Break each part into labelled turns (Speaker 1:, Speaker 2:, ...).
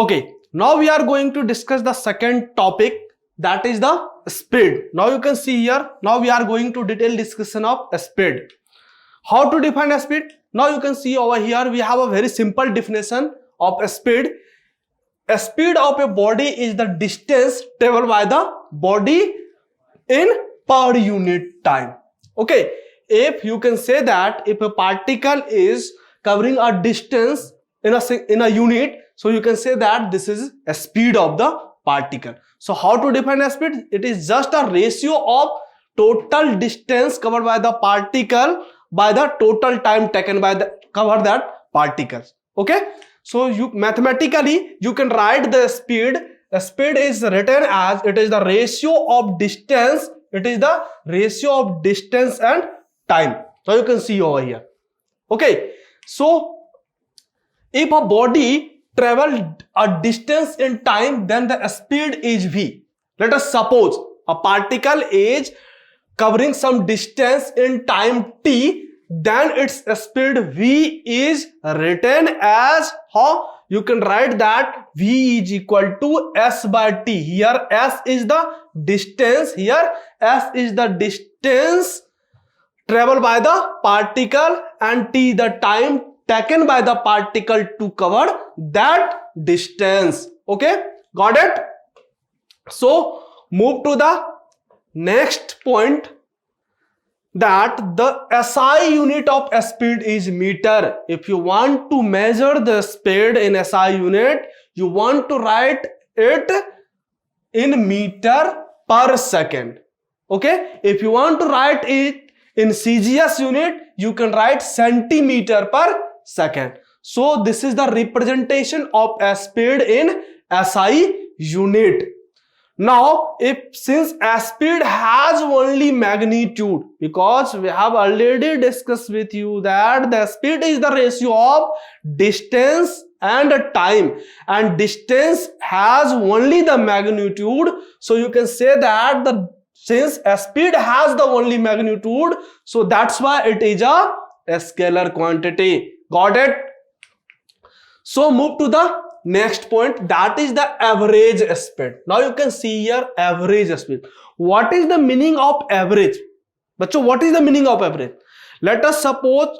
Speaker 1: Okay, now we are going to discuss the second topic, that is the speed. Now you can see here, now we are going to detail discussion of speed. How to define a speed? Now you can see over here we have a very simple definition of a speed. A speed of a body is the distance traveled by the body in per unit time. Okay, if you can say that if a particle is covering a distance in a unit, so you can say that this is a speed of the particle. So how to define a speed? It is just a ratio of total distance covered by the particle by the total time taken by the cover that particles. Okay, so you mathematically you can write the speed. The speed is written as it is the ratio of distance. It is the ratio of distance and time. So you can see over here. Okay, so if a body travel a distance in time, then the speed is v. Let us suppose a particle is covering some distance in time t, then its speed v is written as how you can write that v is equal to s by t. Here s is the distance, here s is the distance traveled by the particle and t the time taken by the particle to cover that distance. Okay, got it? So move to the next point, that the SI unit of speed is meter. If you want to measure the speed in SI unit, you want to write it in meter per second. Okay, if you want to write it in CGS unit, you can write centimeter per second. So this is the representation of a speed in SI unit. Now, since a speed has only magnitude, because we have already discussed with you that the speed is the ratio of distance and time, and distance has only the magnitude. So you can say that since a speed has the only magnitude, so that's why it is a scalar quantity. Got it? So move to the next point, that is the average speed. Now you can see here average speed. What is the meaning of average? Bachcho, what is the meaning of average? Let us suppose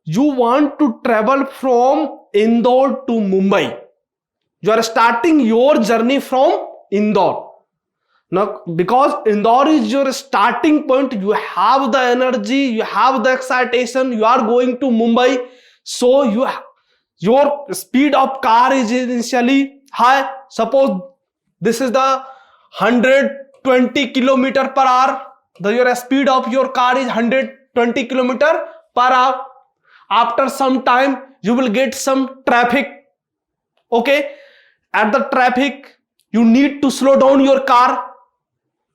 Speaker 1: you want to travel from Indore to Mumbai. You are starting your journey from Indore. Now, because Indore is your starting point, you have the energy, you have the excitation, you are going to Mumbai. So your speed of car is initially high. Suppose this is the 120 kilometer per hour. Your speed of your car is 120 kilometer per hour. After some time, you will get some traffic. Okay, at the traffic, you need to slow down your car.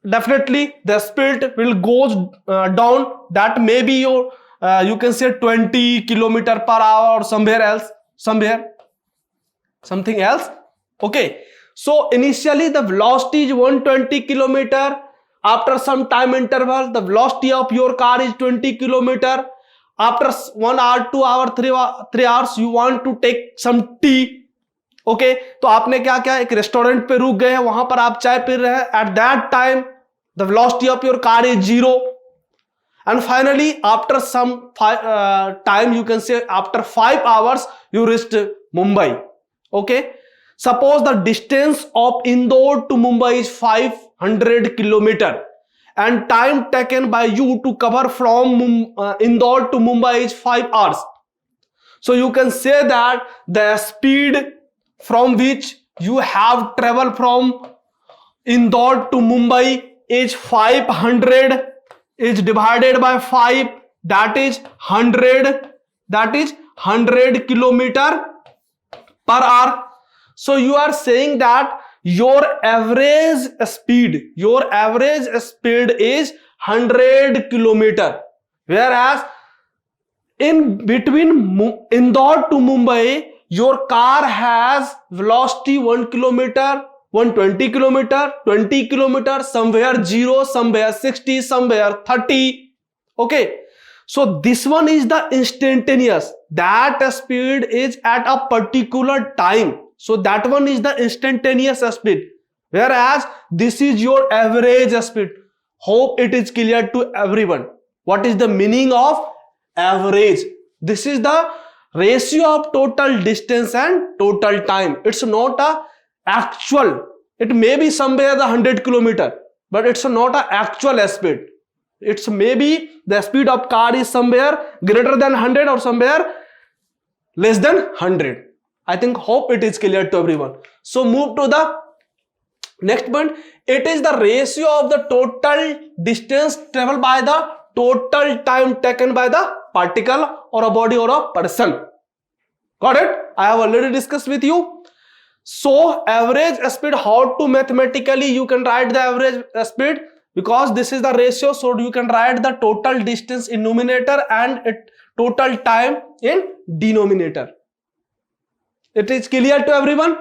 Speaker 1: Definitely, the speed will go down. That may be your you can say 20 kilometer per hour or something else. Okay, so initially the velocity is 120 kilometer. After some time interval, the velocity of your car is 20 kilometer. After 1 hour, 2 hour, 3 hours, you want to take some tea. Okay, तो आपने क्या किया, एक restaurant पे रुक गए, वहां पर आप चाय पी रहे हैं. At that time, the velocity of your car is 0. And finally, after some time, you can say after 5 hours, you reached Mumbai. Okay. Suppose the distance of Indore to Mumbai is 500 kilometer, and time taken by you to cover from Indore to Mumbai is 5 hours. So you can say that the speed from which you have traveled from Indore to Mumbai is 500. Is divided by 5, that is 100, that is 100 kilometer per hour. So you are saying that your average speed is 100 kilometer, whereas in between Indore to Mumbai, your car has velocity 1 kilometer, 120 kilometer, 20 kilometer, somewhere 0, somewhere 60, somewhere 30. Okay, so this one is the instantaneous. That speed is at a particular time. So that one is the instantaneous speed, whereas this is your average speed. Hope it is clear to everyone. What is the meaning of average? This is the ratio of total distance and total time. It's not a actual. It may be somewhere the 100 kilometer, but it's not a actual speed. It's maybe the speed of car is somewhere greater than 100 or somewhere less than 100. I think hope it is clear to everyone. So move to the next one. It is the ratio of the total distance traveled by the total time taken by the particle or a body or a person. Got it? I have already discussed with you. So average speed, how to mathematically you can write the average speed, because this is the ratio, so you can write the total distance in numerator and total time in denominator. It is clear to everyone?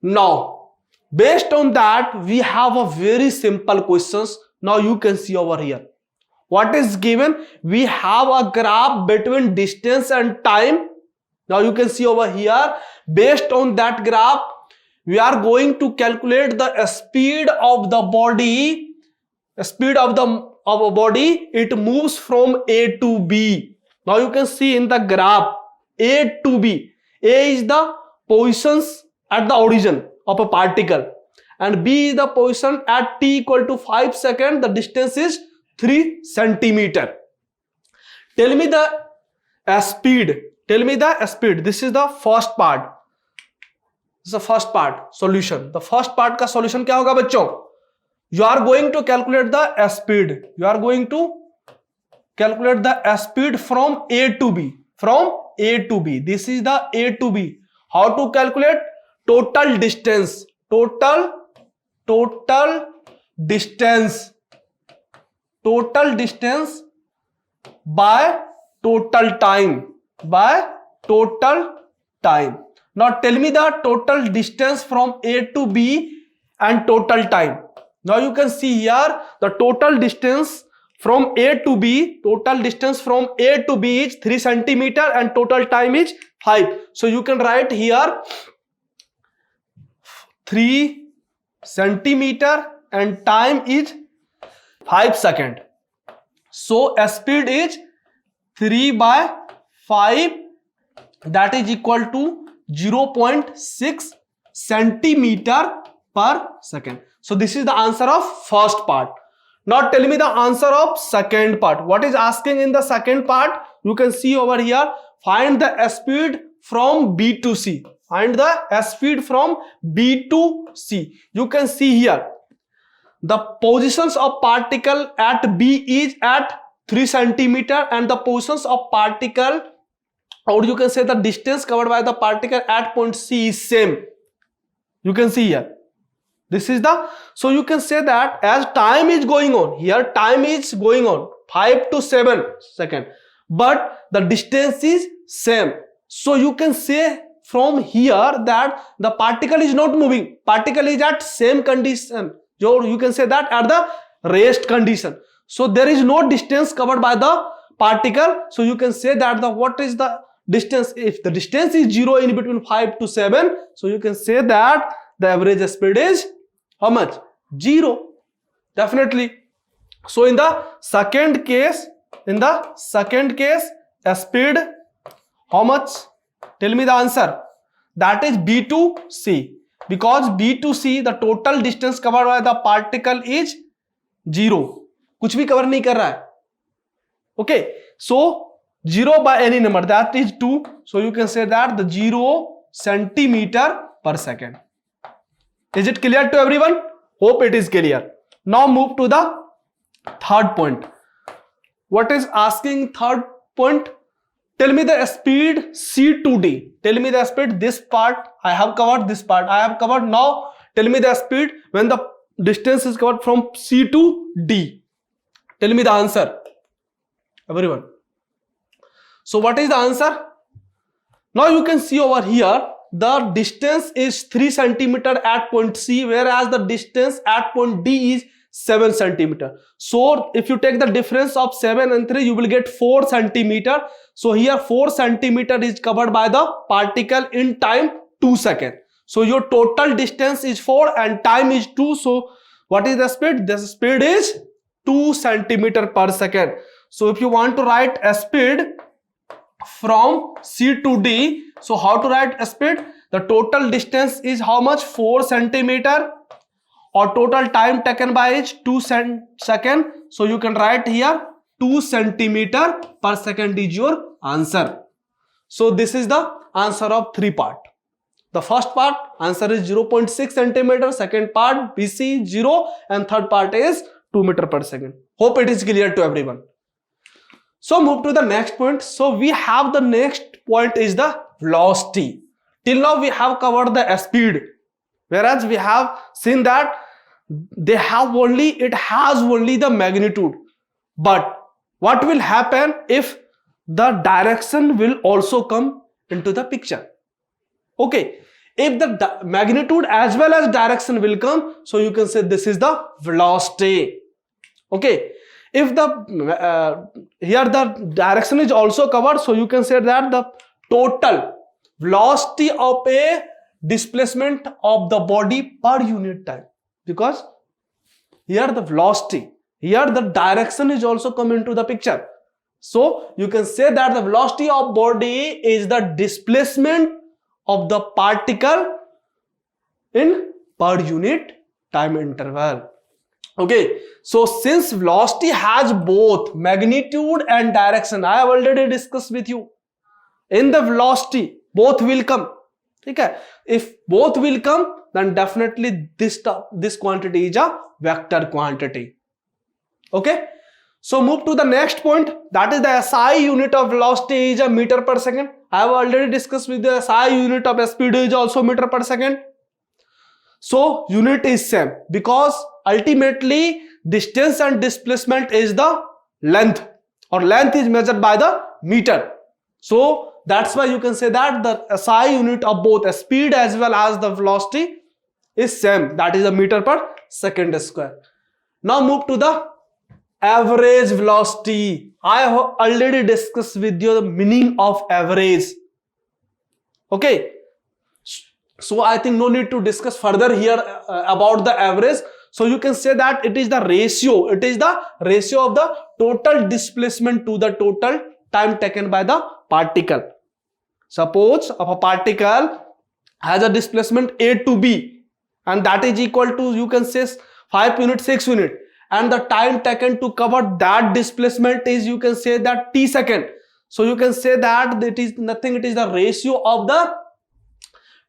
Speaker 1: Now, based on that, we have a very simple questions. Now you can see over here. What is given? We have a graph between distance and time. Now you can see over here, based on that graph, we are going to calculate the speed of the body. Speed of a body, it moves from A to B. Now you can see in the graph A to B. A is the positions at the origin of a particle, and B is the position at t equal to 5 seconds. The distance is 3 centimeter. Tell me the speed. Tell me the speed. This is the first part. This is the first part. Solution. The first part का solution क्या होगा बच्चों? You are going to calculate the speed. You are going to calculate the speed from A to B. From A to B. This is the A to B. How to calculate? Total distance. Total distance. Total distance by total time. By total time. Now tell me the total distance from A to B and total time. Now you can see here the total distance from A to B. Total distance from A to B is 3 centimeter and total time is 5. So you can write here 3 centimeter and time is 5 seconds. So speed is 3 by 5, that is equal to 0.6 centimeter per second. So this is the answer of first part. Now tell me the answer of second part. What is asking in the second part? You can see over here. Find the speed from B to C. Find the speed from B to C. You can see here. The positions of particle at B is at 3 centimeter and the positions of particle, or you can say the distance covered by the particle at point C is same. You can see here. This is the, so you can say that as time is going on, here time is going on 5 to 7 seconds, but the distance is same. So you can say from here that the particle is not moving. Particle is at same condition. You can say that at the rest condition. So there is no distance covered by the particle. So you can say that what is the distance? If the distance is 0 in between 5 to 7, so you can say that the average speed is how much? 0. Definitely. So in the second case, speed how much? Tell me the answer. That is B to C. Because B to C, the total distance covered by the particle is 0. कुछ भी cover नहीं कर रहा है. Okay. So 0 by any number, that is 2. So you can say that the 0 centimeter per second. Is it clear to everyone? Hope it is clear. Now move to the third point. What is asking third point? Tell me the speed C to D. Tell me the speed. This part I have covered. This part I have covered. Now tell me the speed when the distance is covered from C to D. Tell me the answer, everyone. So what is the answer? Now you can see over here the distance is 3 centimeter at point C, whereas the distance at point D is 7 centimeter. So if you take the difference of 7 and 3, you will get 4 centimeter. So here 4 centimeter is covered by the particle in time 2 seconds. So your total distance is 4 and time is 2. So what is the speed? The speed is 2 centimeter per second. So if you want to write a speed from C to D, so how to write a speed? The total distance is how much? 4 centimeter, or total time taken by is 2 seconds. So you can write here 2 centimeter per second is your answer. So this is the answer of 3 part. The first part answer is 0.6 centimeter, second part BC 0, and third part is 2 meter per second. Hope it is clear to everyone. So move to the next point. So we have the next point is the velocity. Till now we have covered the speed, whereas we have seen that it has only the magnitude. But what will happen if the direction will also come into the picture? Okay, if the magnitude as well as direction will come, so you can say this is the velocity. Okay, if the here the direction is also covered, so you can say that the total velocity of a displacement of the body per unit time, because here the velocity, here the direction is also come into the picture. So you can say that the velocity of body is the displacement of the particle in per unit time interval. Okay, so since velocity has both magnitude and direction, I have already discussed with you, in the velocity both will come. Okay, if both will come, then definitely this quantity is a vector quantity. Okay, so move to the next point, that is the SI unit of velocity is a meter per second. I have already discussed with the SI unit of speed is also meter per second. So unit is same, because ultimately distance and displacement is the length, or length is measured by the meter. So that's why you can say that the SI unit of both speed as well as the velocity is same, that is a meter per second square. Now move to the average velocity. I have already discussed with you the meaning of average. Okay, so I think no need to discuss further here about the average. So you can say that it is the ratio, it is the ratio of the total displacement to the total time taken by the particle. Suppose if a particle has a displacement A to B, and that is equal to, you can say, 5 unit, 6 unit, and the time taken to cover that displacement is, you can say that t second. So you can say that it is nothing, it is the ratio of the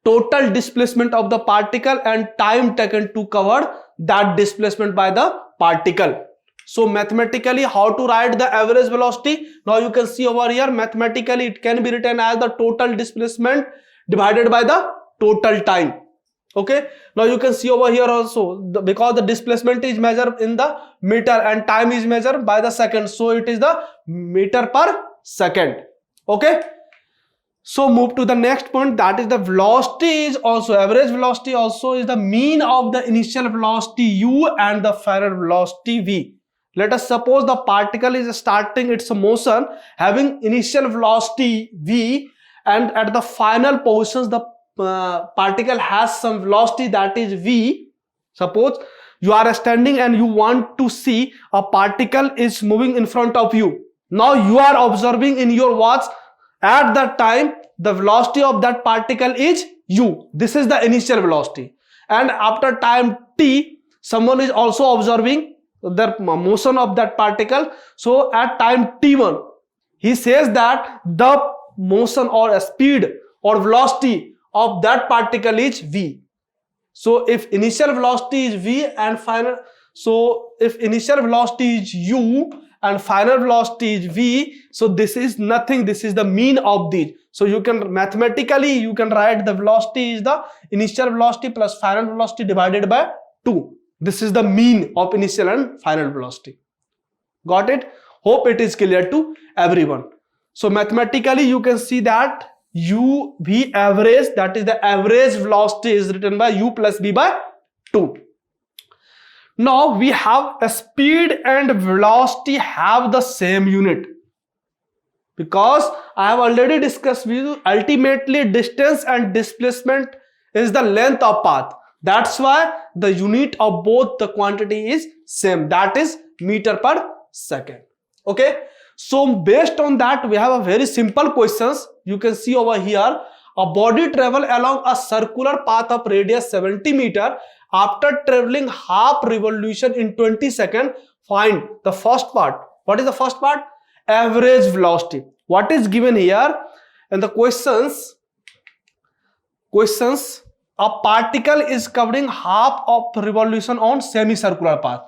Speaker 1: total displacement of the particle and time taken to cover that displacement by the particle. So mathematically, how to write the average velocity? Now you can see over here, mathematically it can be written as the total displacement divided by the total time. Okay, now you can see over here also, because the displacement is measured in the meter and time is measured by the second, so it is the meter per second. Okay, so move to the next point, that is the velocity is also, average velocity also is the mean of the initial velocity u and the final velocity v. Let us suppose the particle is starting its motion having initial velocity v, and at the final positions the particle has some velocity, that is v. Suppose you are standing and you want to see a particle is moving in front of you. Now you are observing in your watch, at that time the velocity of that particle is u. This is the initial velocity, and after time t someone is also observing the motion of that particle. So at time t1 he says that the motion or speed or velocity of that particle is v. So if initial velocity is v and final, so if initial velocity is u and final velocity is v, so this is nothing, this is the mean of these. So you can mathematically you can write the velocity is the initial velocity plus final velocity divided by 2. This is the mean of initial and final velocity. Got it? Hope it is clear to everyone. So mathematically you can see that u v average, that is the average velocity, is written by u plus v by 2. Now we have a speed and velocity have the same unit. because I have already discussed with you, ultimately distance and displacement is the length of path. That's why the unit of both the quantity is same, that is meter per second. Okay, so based on that we have a very simple questions. You can see over here, a body travel along a circular path of radius 70 meter after traveling half revolution in 20 seconds. Find the first part. What is the first part? Average velocity. What is given here in the questions, a particle is covering half of revolution on semicircular path.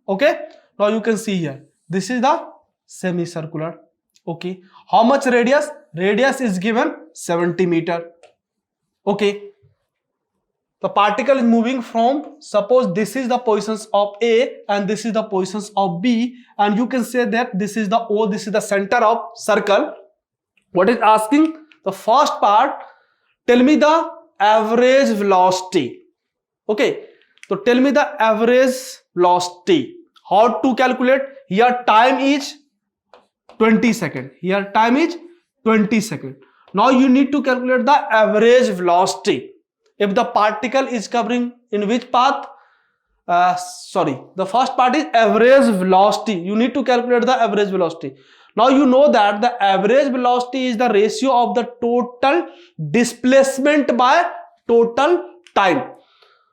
Speaker 1: Okay, now you can see here, this is the semicircular. Okay, how much radius? Radius is given 70 meter. Okay, the particle is moving from, suppose this is the positions of A and this is the positions of B, and you can say that this is the O, this is the center of circle. What is asking? The first part, tell me the average velocity. Okay, so tell me the average velocity. How to calculate? Here time is 20 seconds. Here time is 20 seconds. Now you need to calculate the average velocity. If the particle is covering in which path? The first part is average velocity. You need to calculate the average velocity. Now you know that the average velocity is the ratio of the total displacement by total time.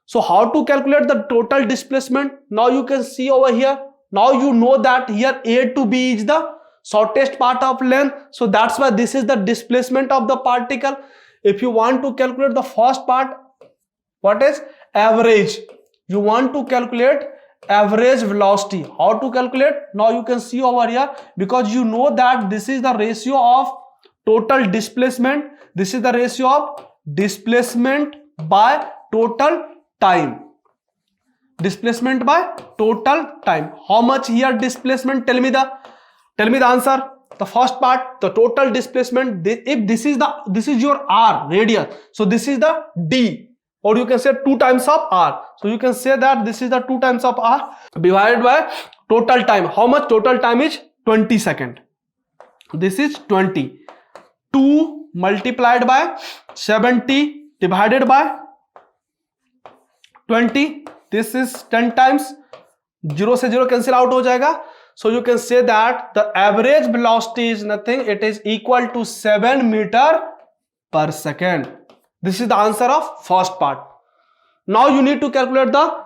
Speaker 1: So how to calculate the total displacement? Now you can see over here. Now you know that here A to B is the shortest part of length. So that's why this is the displacement of the particle. If you want to calculate the first part, what is average? You want to calculate average velocity. How to calculate? Now you can see over here, because you know that this is the ratio of total displacement. This is the ratio of displacement by total time. Displacement by total time. How much here displacement? Tell me the answer. The first part, the total displacement. If this is your R, radius, so this is the D, or you can say 2 times of R. So you can say that this is the 2 times of R divided by total time. How much total time is? 20 seconds. This is 20. 2 multiplied by 70 divided by 20. This is 10 times. 0 से 0 cancel out हो जाएगा. So you can say that the average velocity is nothing. It is equal to 7 meter per second. This is the answer of first part. Now you need to calculate the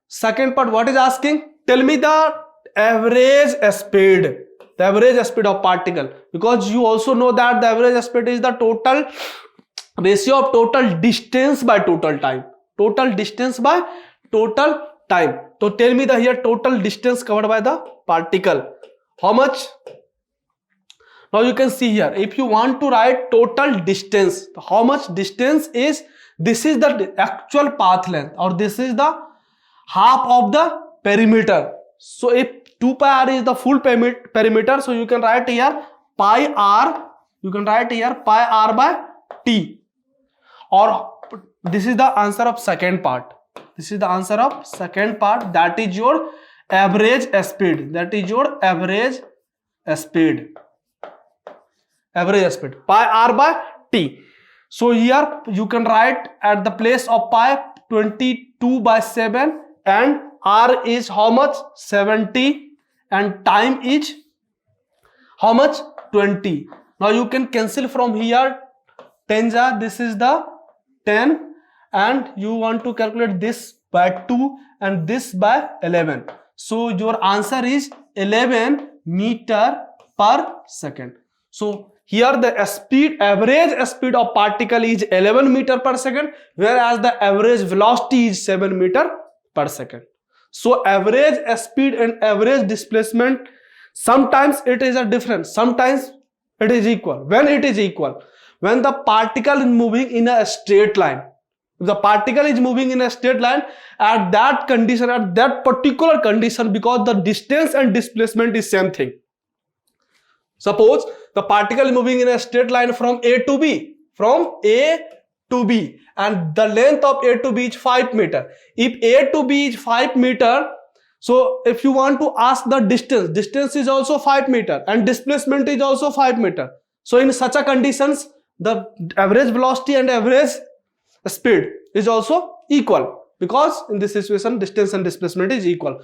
Speaker 1: second part. What is asking? Tell me the average speed. The average speed of particle. Because you also know that the average speed is the total ratio of total distance by total time. Total distance by total time. So tell me the here total distance covered by the particle. How much? Now you can see here, if you want to write total distance, how much distance is, this is the actual path length, or this is the half of the perimeter. So if 2 pi r is the full perimeter, so you can write here pi r, you can write here pi r by t, or this is the answer of second part. This is the answer of second part, that is your average speed. That is your average speed. Average speed pi r by t. So here you can write at the place of pi 22 by 7, and r is how much? 70, and time is how much? 20. Now you can cancel from here 10 ja, this is the 10, and you want to calculate this by 2 and this by 11. So your answer is 11 meter per second. So here the speed, average speed of particle is 11 meter per second, whereas the average velocity is 7 meter per second. So average speed and average displacement, sometimes it is a different, sometimes it is equal. When it is equal? When the particle is moving in a straight line. If the particle is moving in a straight line, at that condition, at that particular condition, because the distance and displacement is same thing. Suppose the particle is moving in a straight line from A to B, and the length of A to B is 5 meter. If A to B is 5 meter, So if you want to ask the distance is also 5 meter and displacement is also 5 meter. So in such a conditions, the average velocity and average speed is also equal, because in this situation distance and displacement is equal.